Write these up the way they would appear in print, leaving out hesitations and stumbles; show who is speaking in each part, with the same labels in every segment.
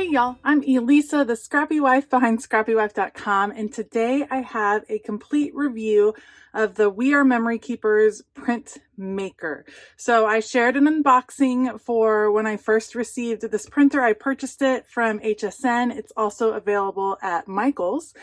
Speaker 1: Hey y'all, I'm Elisa, the Scrappy Wife behind ScrappyWife.com, and today I have a complete review of the We Are Memory Keepers Printmaker. So I shared an unboxing for when I first received this printer. I purchased it from HSN. It's also available at Michael's.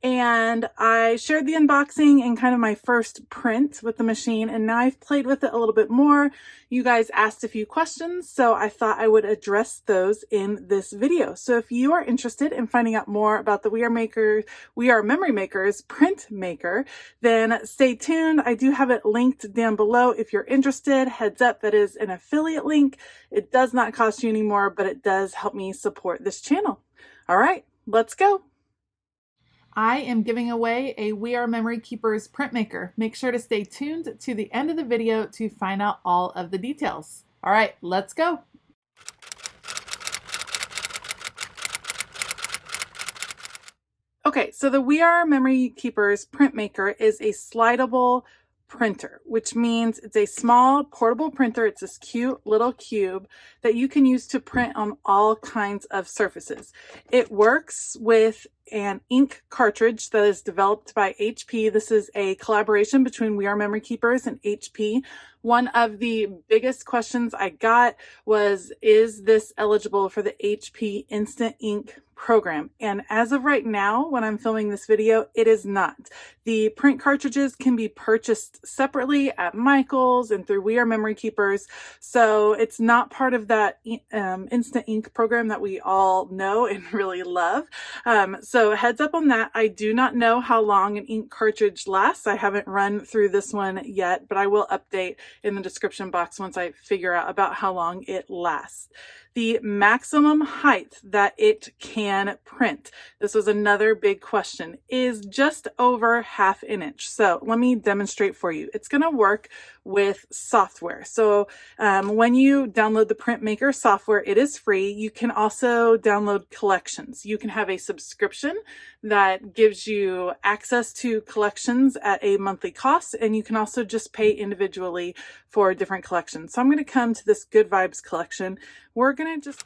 Speaker 1: And I shared the unboxing and kind of my first print with the machine, and now I've played with it a little bit more. You guys asked a few questions, so I thought I would address those in this video. So if you are interested in finding out more about the We Are Memory Makers Printmaker, then stay tuned. I do have it linked down below if you're interested. Heads up, that is an affiliate link. It does not cost you any more, but it does help me support this channel. All right, let's go. I am giving away a We Are Memory Keepers Printmaker. Make sure to stay tuned to the end of the video to find out all of the details. All right, let's go. Okay, so the We Are Memory Keepers Printmaker is a slidable printer, which means it's a small portable printer. It's this cute little cube that you can use to print on all kinds of surfaces. It works with an ink cartridge that is developed by HP. This is a collaboration between We Are Memory Keepers and HP. One of the biggest questions I got was, is this eligible for the HP Instant Ink program? And as of right now, when I'm filming this video, it is not. The print cartridges can be purchased separately at Michael's and through We Are Memory Keepers. So it's not part of that Instant Ink program that we all know and really love. So heads up on that. I do not know how long an ink cartridge lasts. I haven't run through this one yet, but I will update in the description box once I figure out about how long it lasts. The maximum height that it can print, this was another big question, is just over 1/2 inch. So let me demonstrate for you. It's going to work with software. So when you download the Printmaker software, it is free. You can also download collections. You can have a subscription that gives you access to collections at a monthly cost, and you can also just pay individually for different collections. So I'm going to come to this Good Vibes collection. We're going to just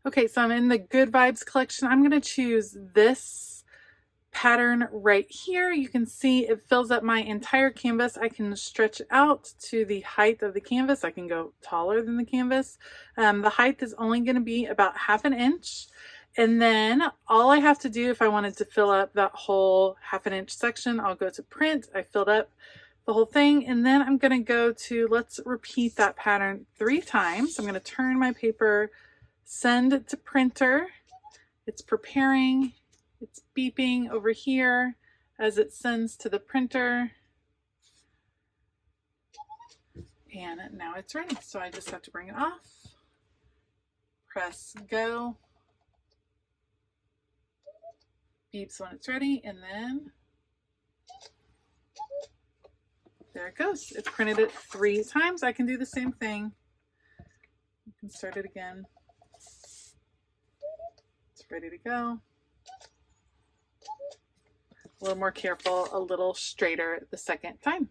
Speaker 1: okay, so I'm in the Good Vibes collection. I'm going to choose this pattern right here. You can see it fills up my entire canvas. I can stretch out to the height of the canvas. I can go taller than the canvas. The height is only going to be about 1/2 inch. And then all I have to do if I wanted to fill up that whole 1/2 inch section, I'll go to print. I filled up the whole thing, and then I'm going to go to, let's repeat that pattern 3 times. I'm going to turn my paper, send it to printer. It's preparing. It's beeping over here as it sends to the printer. And now it's ready. So I just have to bring it off, press go, beeps when it's ready, and then there it goes. It's printed it 3 times. I can do the same thing. You can start it again. It's ready to go. A little more careful, a little straighter the second time.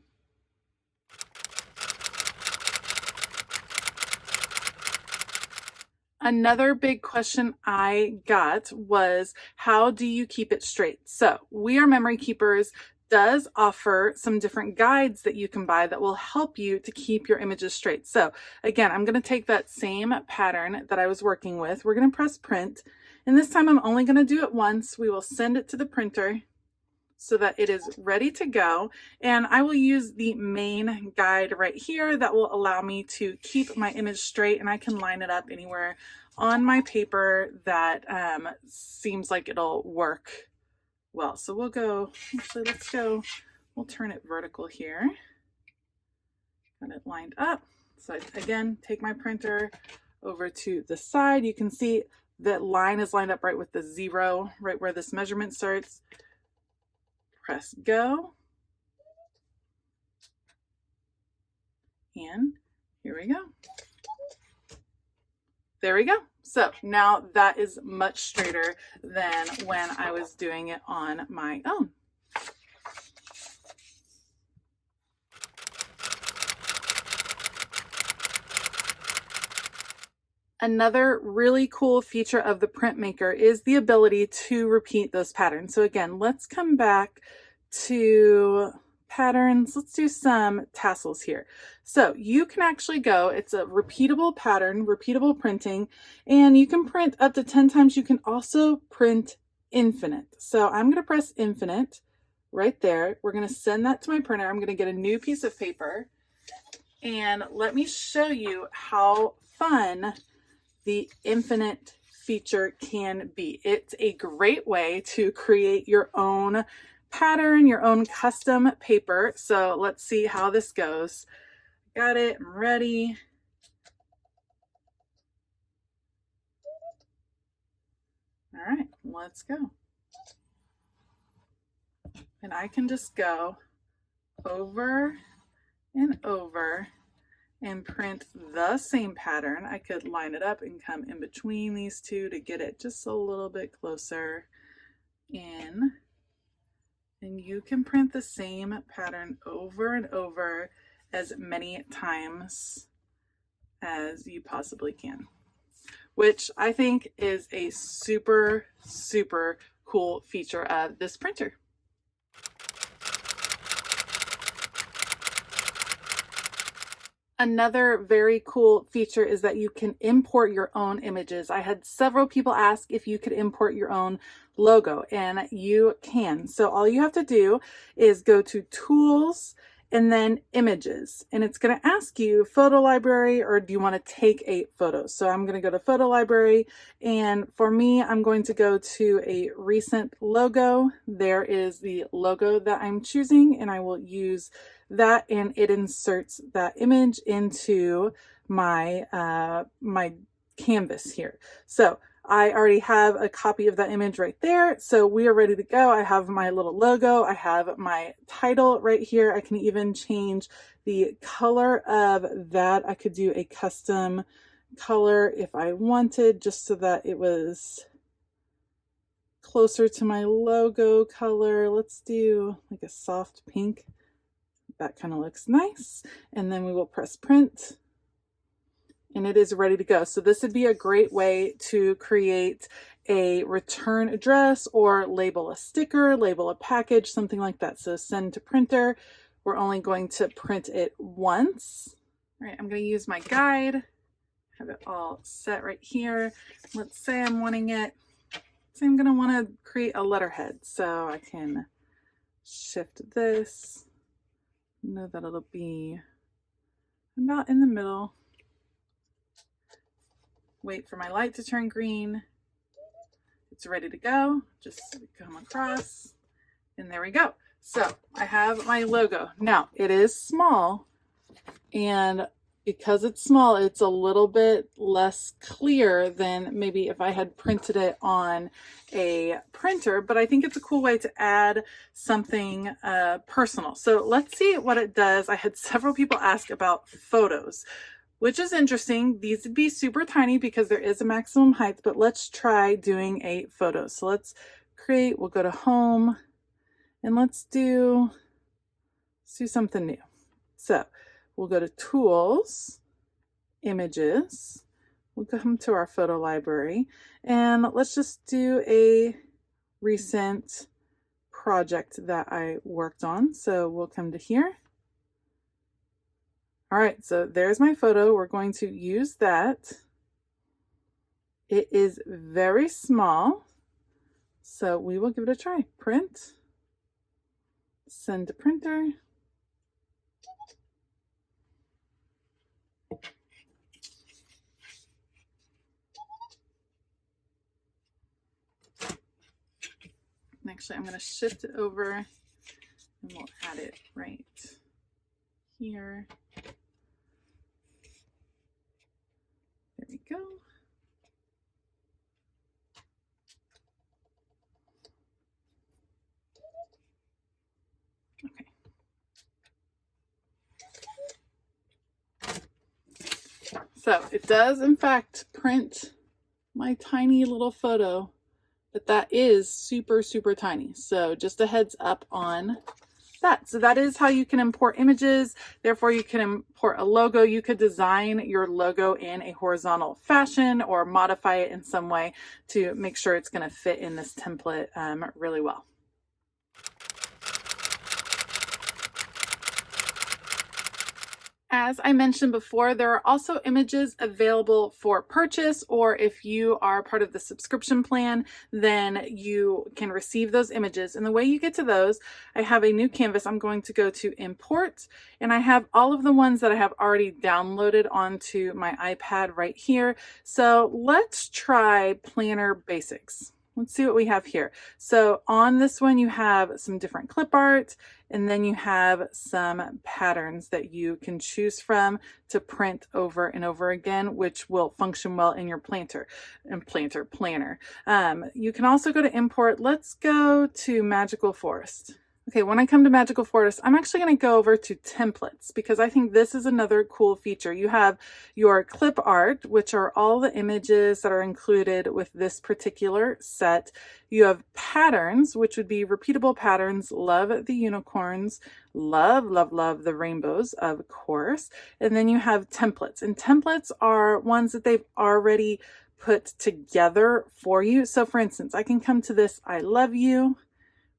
Speaker 1: Another big question I got was, how do you keep it straight? So We Are Memory Keepers does offer some different guides that you can buy that will help you to keep your images straight. So again, I'm going to take that same pattern that I was working with. We're going to press print, and this time I'm only going to do it once. We will send it to the printer so that it is ready to go. And I will use the main guide right here that will allow me to keep my image straight, and I can line it up anywhere on my paper that seems like it'll work well. So we'll go, actually let's go, we'll turn it vertical here. Got it lined up. So I, again, take my printer over to the side. You can see that line is lined up right with the 0, right where this measurement starts. Press go, and here we go. There we go. So now that is much straighter than when I was doing it on my own. Another really cool feature of the Printmaker is the ability to repeat those patterns. So again, let's come back to patterns. Let's do some tassels here. So you can actually go, it's a repeatable pattern, repeatable printing, and you can print up to 10 times. You can also print infinite. So I'm going to press infinite right there. We're going to send that to my printer. I'm going to get a new piece of paper, and let me show you how fun the infinite feature can be. It's a great way to create your own pattern, your own custom paper. So let's see how this goes. Got it, I'm ready. All right, let's go. And I can just go over and over and print the same pattern. I could line it up and come in between these two to get it just a little bit closer in. And you can print the same pattern over and over as many times as you possibly can, which I think is a super, super cool feature of this printer. Another very cool feature is that you can import your own images. I had several people ask if you could import your own logo, and you can. So all you have to do is go to Tools and then Images, and it's going to ask you photo library, or do you want to take a photo? So I'm going to go to photo library, and for me, I'm going to go to a recent logo. There is the logo that I'm choosing, and I will use that, and it inserts that image into my my canvas here. So I already have a copy of that image right there. So we are ready to go. I have my little logo. I have my title right here. I can even change the color of that. I could do a custom color if I wanted, just so that it was closer to my logo color. Let's do like a soft pink. That kind of looks nice. And then we will press print, and it is ready to go. So this would be a great way to create a return address, or label a sticker, label a package, something like that. So send to printer. We're only going to print it once. All right, I'm going to use my guide. Have it all set right here. Let's say I'm wanting it. So I'm going to want to create a letterhead. So I can shift this. Know that it'll be about in the middle. Wait for my light to turn green. It's ready to go. Just come across, and there we go. So I have my logo. Now it is small, and because it's small, it's a little bit less clear than maybe if I had printed it on a printer, but I think it's a cool way to add something personal. So let's see what it does. I had several people ask about photos, which is interesting. These would be super tiny because there is a maximum height, but let's try doing a photo. So let's create, we'll go to home, and let's do something new. So we'll go to Tools, Images, we'll come to our photo library, and let's just do a recent project that I worked on. So we'll come to here. All right, so there's my photo. We're going to use that. It is very small, so we will give it a try. Print, send to printer. Actually, I'm going to shift it over, and we'll add it right here. There we go. Okay. So it does, in fact, print my tiny little photo, but that is super, super tiny. So just a heads up on that. So that is how you can import images. Therefore, you can import a logo. You could design your logo in a horizontal fashion or modify it in some way to make sure it's going to fit in this template really well. As I mentioned before, there are also images available for purchase, or if you are part of the subscription plan, then you can receive those images. And the way you get to those, I have a new canvas. I'm going to go to import, and I have all of the ones that I have already downloaded onto my iPad right here. So let's try Planner Basics. Let's see what we have here. So on this one, you have some different clip art, and then you have some patterns that you can choose from to print over and over again, which will function well in your planner. You can also go to import. Let's go to Magical Forest. Okay, when I come to Magical Forest, I'm actually going to go over to templates because I think this is another cool feature. You have your clip art, which are all the images that are included with this particular set. You have patterns, which would be repeatable patterns. Love the unicorns. Love, love, love the rainbows, of course. And then you have templates. And templates are ones that they've already put together for you. So for instance, I can come to this I love you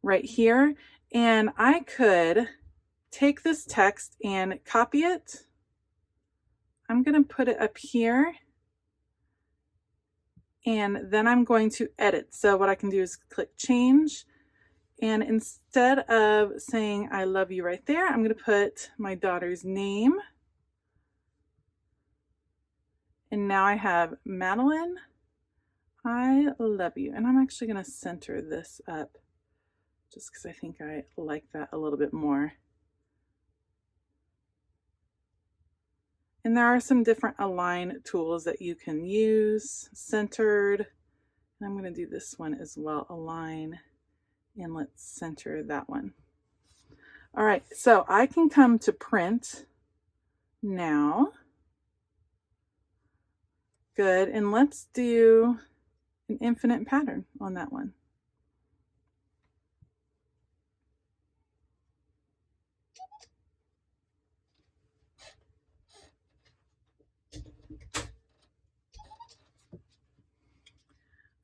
Speaker 1: right here. And I could take this text and copy it. I'm going to put it up here. And then I'm going to edit. So what I can do is click change. And instead of saying I love you right there, I'm going to put my daughter's name. And now I have Madeline, I love you. And I'm actually going to center this up, just because I think I like that a little bit more. And there are some different align tools that you can use. Centered, and I'm going to do this one as well, align, and let's center that one. All right, so I can come to print now. Good, and let's do an infinite pattern on that one.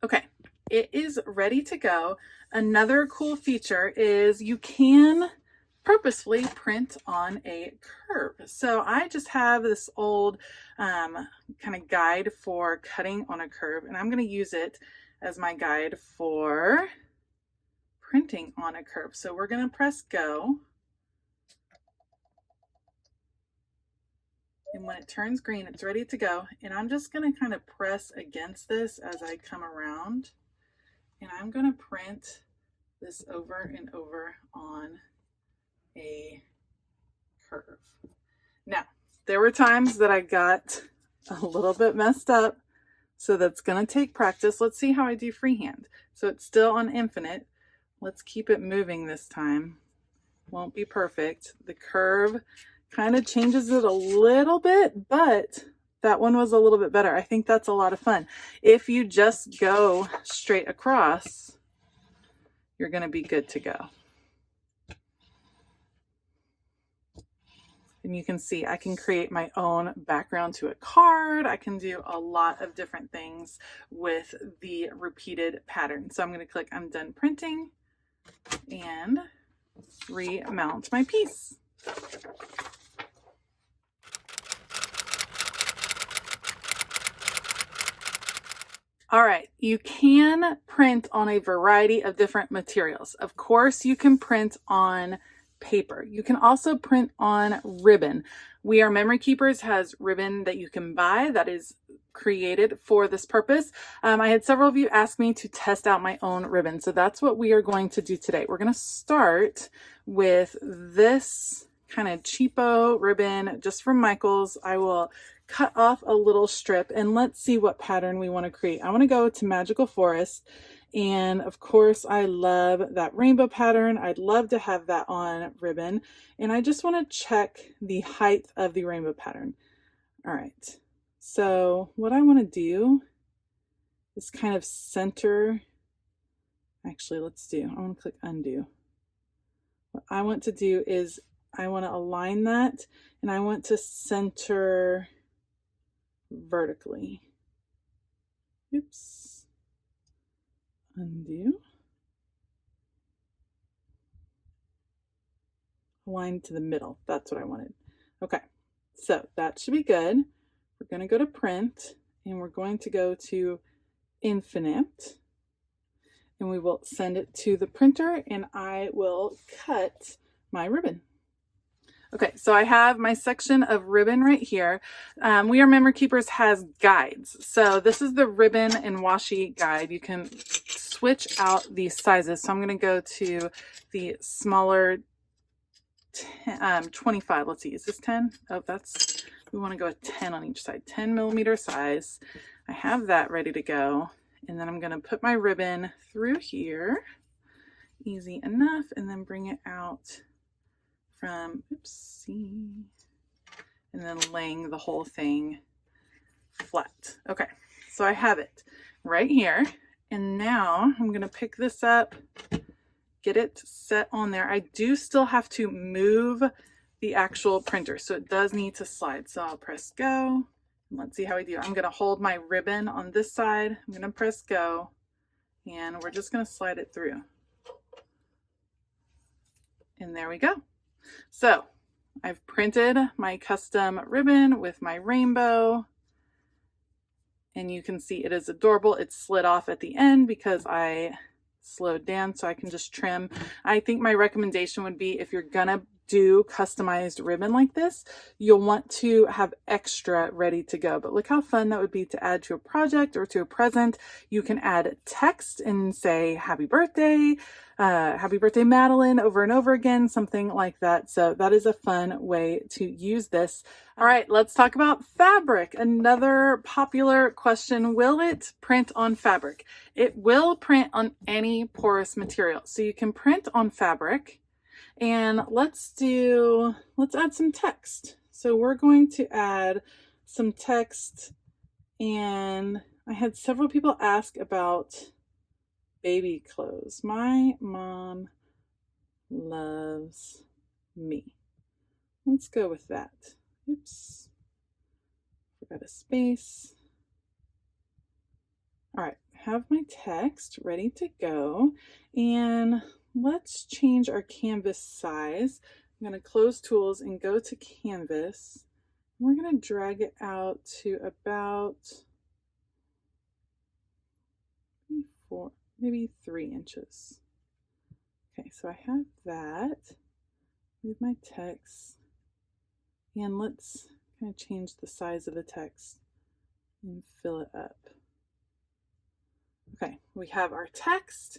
Speaker 1: Okay, it is ready to go. Another cool feature is you can purposefully print on a curve. So I just have this old kind of guide for cutting on a curve, and I'm going to use it as my guide for printing on a curve. So we're going to press go. And when it turns green, it's ready to go. And I'm just going to kind of press against this as I come around. And I'm going to print this over and over on a curve. Now, there were times that I got a little bit messed up. So that's going to take practice. Let's see how I do freehand. So it's still on infinite. Let's keep it moving this time. Won't be perfect. The curve kind of changes it a little bit, but that one was a little bit better. I think that's a lot of fun. If you just go straight across, you're going to be good to go. And you can see I can create my own background to a card. I can do a lot of different things with the repeated pattern. So I'm going to click I'm done printing and remount my piece. All right, you can print on a variety of different materials. Of course, you can print on paper. You can also print on ribbon. We Are Memory Keepers has ribbon that you can buy that is created for this purpose. I had several of you ask me to test out my own ribbon. So that's what we are going to do today. We're going to start with this kind of cheapo ribbon just from Michael's. I will cut off a little strip and let's see what pattern we want to create. I want to go to Magical Forest, and of course I love that rainbow pattern. I'd love to have that on ribbon, and I just want to check the height of the rainbow pattern. All right, so what I want to do is kind of center. Actually, I want to click undo. what I want to do is I want to align that, and I want to center vertically. Oops. Undo. Align to the middle. That's what I wanted. Okay, so that should be good. We're going to go to print, and we're going to go to infinite, and we will send it to the printer, and I will cut my ribbon. Okay, so I have my section of ribbon right here. We Are Memory Keepers has guides. So this is the ribbon and washi guide. You can switch out these sizes. So I'm going to go to the smaller 25. Let's see, is this 10? Oh, we want to go with 10 on each side. 10 millimeter size. I have that ready to go. And then I'm going to put my ribbon through here. Easy enough. And then bring it out from, oopsie, and then laying the whole thing flat. Okay, so I have it right here. And now I'm going to pick this up, get it set on there. I do still have to move the actual printer, so it does need to slide. So I'll press go. And let's see how I do. I'm going to hold my ribbon on this side. I'm going to press go, and we're just going to slide it through. And there we go. So I've printed my custom ribbon with my rainbow, and you can see it is adorable. It slid off at the end because I slowed down, so I can just trim. I think my recommendation would be, if you're gonna do customized ribbon like this, you'll want to have extra ready to go. But look how fun that would be to add to a project or to a present. You can add text and say happy birthday Madeline, over and over again, something like that. So that is a fun way to use this. All right, let's talk about fabric. Another popular question: will it print on fabric? It will print on any porous material. So you can print on fabric. And let's add some text. So we're going to add some text, and I had several people ask about baby clothes. My mom loves me. Let's go with that. Oops, forgot a space. All right, have my text ready to go, and let's change our canvas size. I'm going to close tools and go to canvas. We're going to drag it out to about maybe 3 inches. Okay, so I have that. Move my text, and let's kind of change the size of the text and fill it up. Okay, we have our text.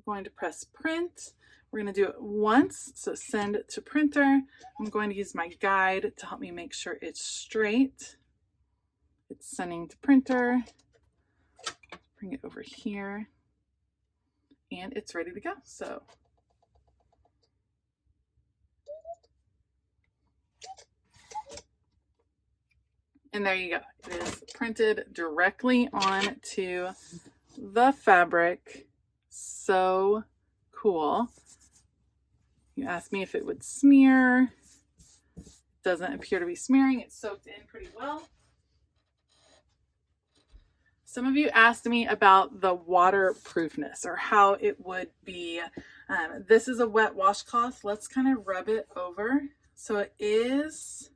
Speaker 1: We're going to press print. We're going to do it once, so send it to printer. I'm going to use my guide to help me make sure it's straight. It's sending to printer. Bring it over here, and it's ready to go. So and there you go. It is printed directly onto the fabric. So cool. You asked me if it would smear. It doesn't appear to be smearing. It's soaked in pretty well. Some of you asked me about the waterproofness, or how it would be. This is a wet washcloth. Let's kind of rub it over. So it is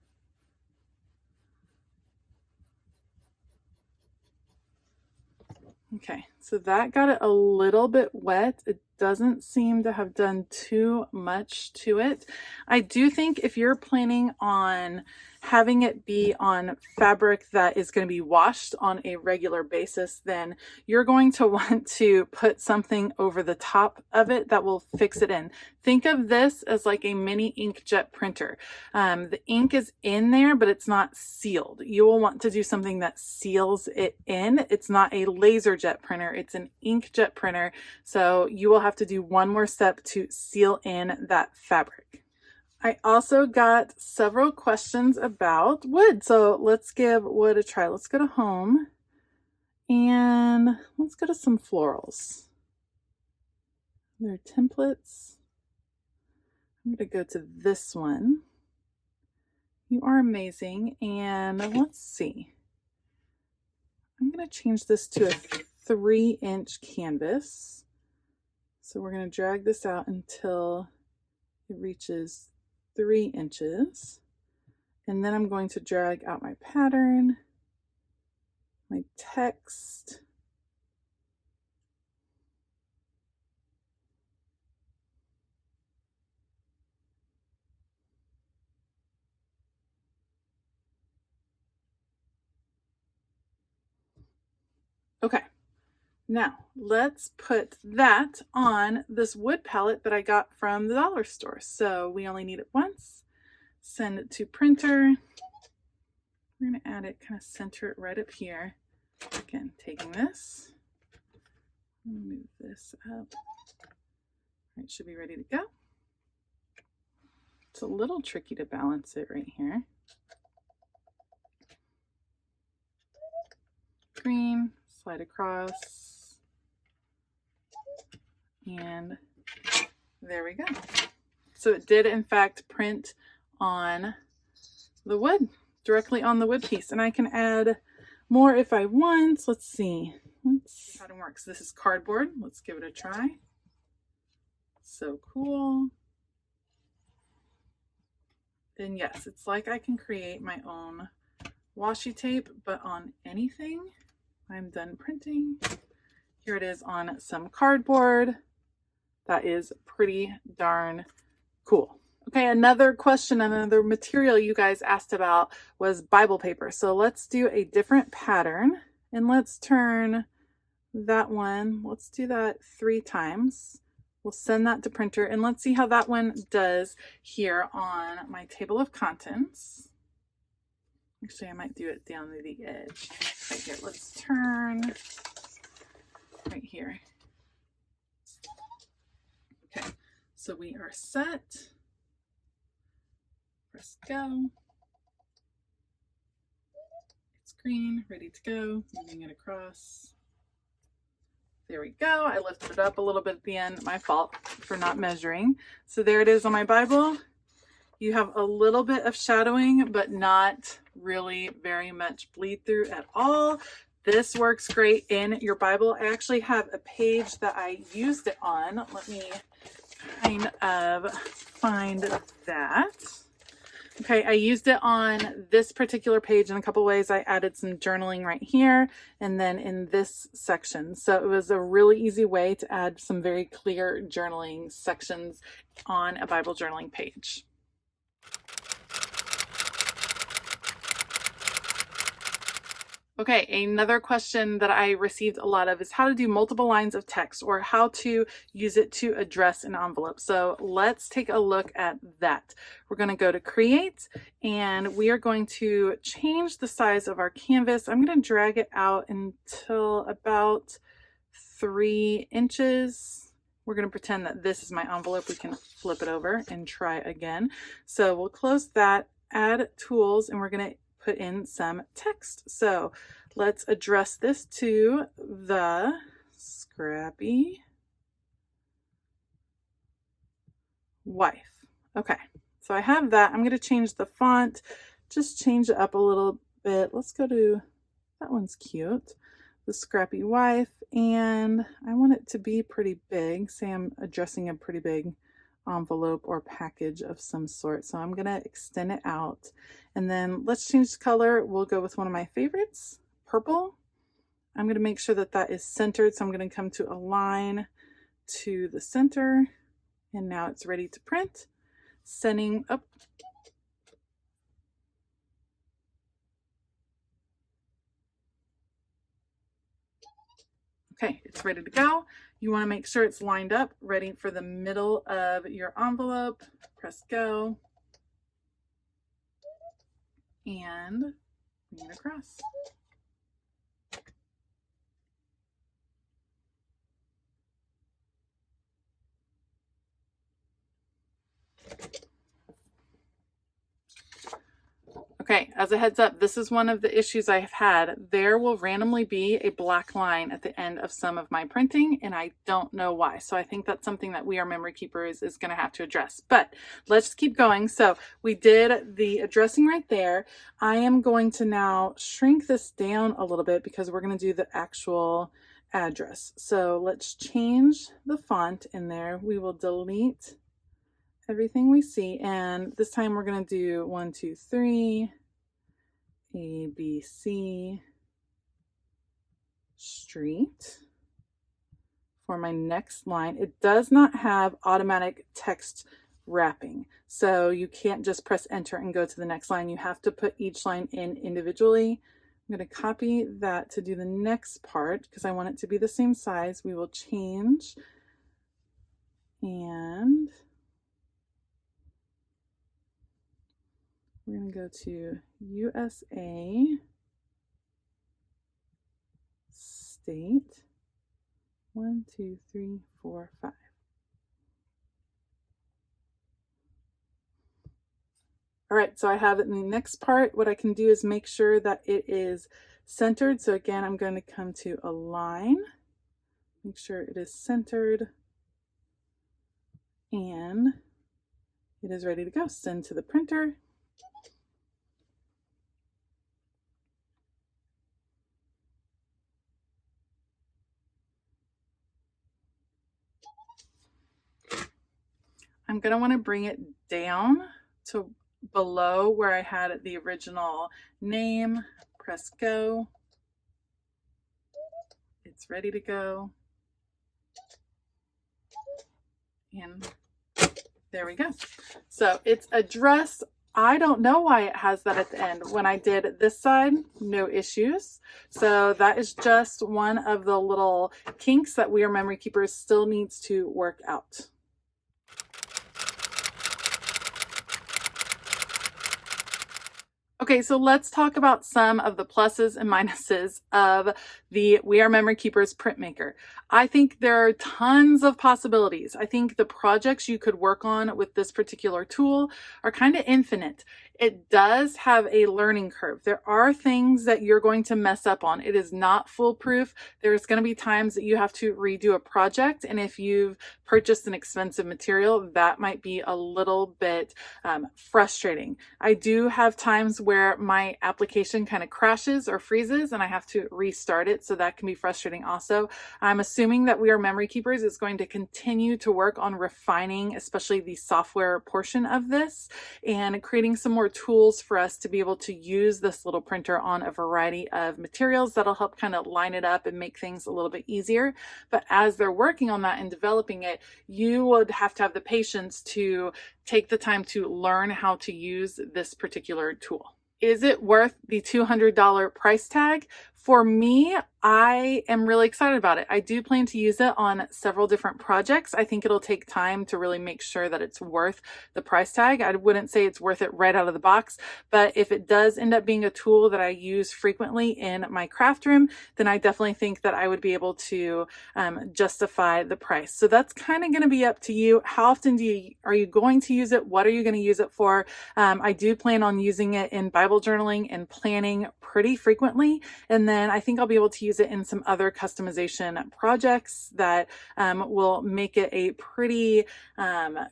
Speaker 1: okay, so that got it a little bit wet. It doesn't seem to have done too much to it. I do think if you're planning on having it be on fabric that is going to be washed on a regular basis, then you're going to want to put something over the top of it that will fix it in. Think of this as like a mini inkjet printer. The ink is in there, but it's not sealed. You will want to do something that seals it in. It's not a laser jet printer, it's an inkjet printer. So you will have to do one more step to seal in that fabric. I also got several questions about wood, so let's give wood a try. Let's go to home, and let's go to some florals. They're templates. I'm going to go to this one. You are amazing. And let's see. I'm going to change this to a 3-inch canvas. So we're going to drag this out until it reaches 3 inches. And then I'm going to drag out my pattern, my text. Okay, now let's put that on this wood palette that I got from the dollar store. So we only need it once. Send it to printer. We're going to add it, kind of center it right up here. Again, taking this, move this up. It should be ready to go. It's a little tricky to balance it right here. Green, slide across, and there we go. So it did in fact print on the wood, directly on the wood piece, and I can add more if I want. Let's see. Let's see how it works. This is cardboard. Let's give it a try. So cool. And yes, it's like I can create my own washi tape, but on anything. I'm done printing. Here it is on some cardboard. That is pretty darn cool. Okay, another question, another material you guys asked about was Bible paper. So let's do a different pattern, and let's turn that one, let's do that 3 times. We'll send that to printer, and let's see how that one does here on my table of contents. Actually, I might do it down to the edge. Right here, let's turn right here. Okay, so we are set. Press go. It's green, ready to go. Moving it across. There we go. I lifted it up a little bit at the end. My fault for not measuring. So there it is on my Bible. You have a little bit of shadowing, but not really very much bleed through at all. This works great in your Bible. I actually have a page that I used it on. Let me kind of find that. Okay, I used it on this particular page in a couple ways. I added some journaling right here and then in this section. So it was a really easy way to add some very clear journaling sections on a Bible journaling page. Okay, another question that I received a lot of is how to do multiple lines of text or how to use it to address an envelope. So let's take a look at that. We're going to go to create and we are going to change the size of our canvas. I'm going to drag it out until about 3 inches. We're going to pretend that this is my envelope. We can flip it over and try again. So we'll close that, add tools, and we're going to put in some text. So let's address this to the Scrappy Wife. Okay, so I have that. I'm going to change the font, just change it up a little bit. Let's go to, that one's cute, the Scrappy Wife, and I want it to be pretty big. Say I'm addressing a pretty big envelope or package of some sort. So I'm going to extend it out and then let's change the color. We'll go with one of my favorites, purple. I'm going to make sure that that is centered. So I'm going to come to align to the center and now it's ready to print. Sending up. Okay, it's ready to go. You want to make sure it's lined up, ready for the middle of your envelope. Press go. And bring it across. Okay, as a heads up, this is one of the issues I have had. There will randomly be a black line at the end of some of my printing, and I don't know why. So I think that's something that We Are Memory Keepers is going to have to address. But let's keep going. So we did the addressing right there. I am going to now shrink this down a little bit because we're going to do the actual address. So let's change the font in there. We will delete everything we see, and this time we're going to do 1, 2, 3, A, B, C, Street for my next line. It does not have automatic text wrapping, so you can't just press enter and go to the next line. You have to put each line in individually. I'm going to copy that to do the next part because I want it to be the same size. We will change, and we're going to go to USA, state, 1, 2, 3, 4, 5. All right, so I have it in the next part. What I can do is make sure that it is centered. So again, I'm going to come to align, make sure it is centered, and it is ready to go. Send to the printer. I'm going to want to bring it down to below where I had the original name. Press go. It's ready to go. And there we go. So it's addressed. I don't know why it has that at the end. When I did this side, no issues. So that is just one of the little kinks that We Are Memory Keepers still needs to work out. Okay, so let's talk about some of the pluses and minuses of the We Are Memory Keepers Printmaker. I think there are tons of possibilities. I think the projects you could work on with this particular tool are kind of infinite. It does have a learning curve. There are things that you're going to mess up on. It is not foolproof. There's going to be times that you have to redo a project, and if you've purchased an expensive material, that might be a little bit frustrating. I do have times where my application kind of crashes or freezes and I have to restart it, so that can be frustrating also. I'm assuming that We Are Memory Keepers is going to continue to work on refining, especially the software portion of this, and creating some more tools for us to be able to use this little printer on a variety of materials that'll help kind of line it up and make things a little bit easier. But as they're working on that and developing it, you would have to have the patience to take the time to learn how to use this particular tool. Is it worth the $200 price tag? For me, I am really excited about it. I do plan to use it on several different projects. I think it'll take time to really make sure that it's worth the price tag. I wouldn't say it's worth it right out of the box, but if it does end up being a tool that I use frequently in my craft room, then I definitely think that I would be able to justify the price. So that's kind of going to be up to you. How often are you going to use it? What are you going to use it for? I do plan on using it in Bible journaling and planning pretty frequently, and then I think I'll be able to use it in some other customization projects that will make it a pretty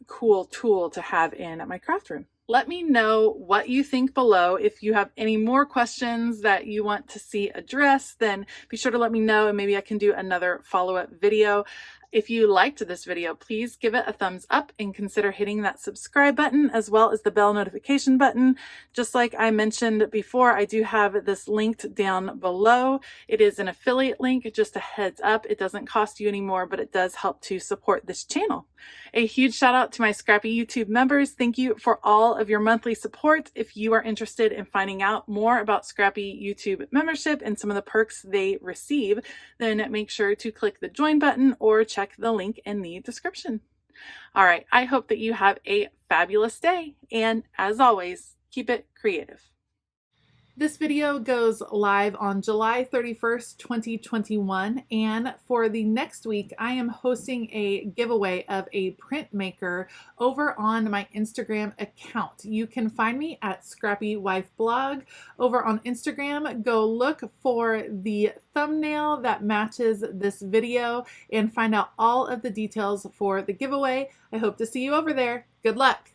Speaker 1: cool tool to have in my craft room. Let me know what you think below. If you have any more questions that you want to see addressed, then be sure to let me know and maybe I can do another follow-up video. If you liked this video, please give it a thumbs up and consider hitting that subscribe button as well as the bell notification button. Just like I mentioned before, I do have this linked down below. It is an affiliate link, just a heads up. It doesn't cost you any more, but it does help to support this channel. A huge shout out to my Scrappy YouTube members. Thank you for all of your monthly support. If you are interested in finding out more about Scrappy YouTube membership and some of the perks they receive, then make sure to click the join button or check the link in the description. All right, I hope that you have a fabulous day, and as always, keep it creative. This video goes live on July 31st, 2021, and for the next week, I am hosting a giveaway of a Printmaker over on my Instagram account. You can find me at ScrappyWife blog over on Instagram. Go look for the thumbnail that matches this video and find out all of the details for the giveaway. I hope to see you over there. Good luck!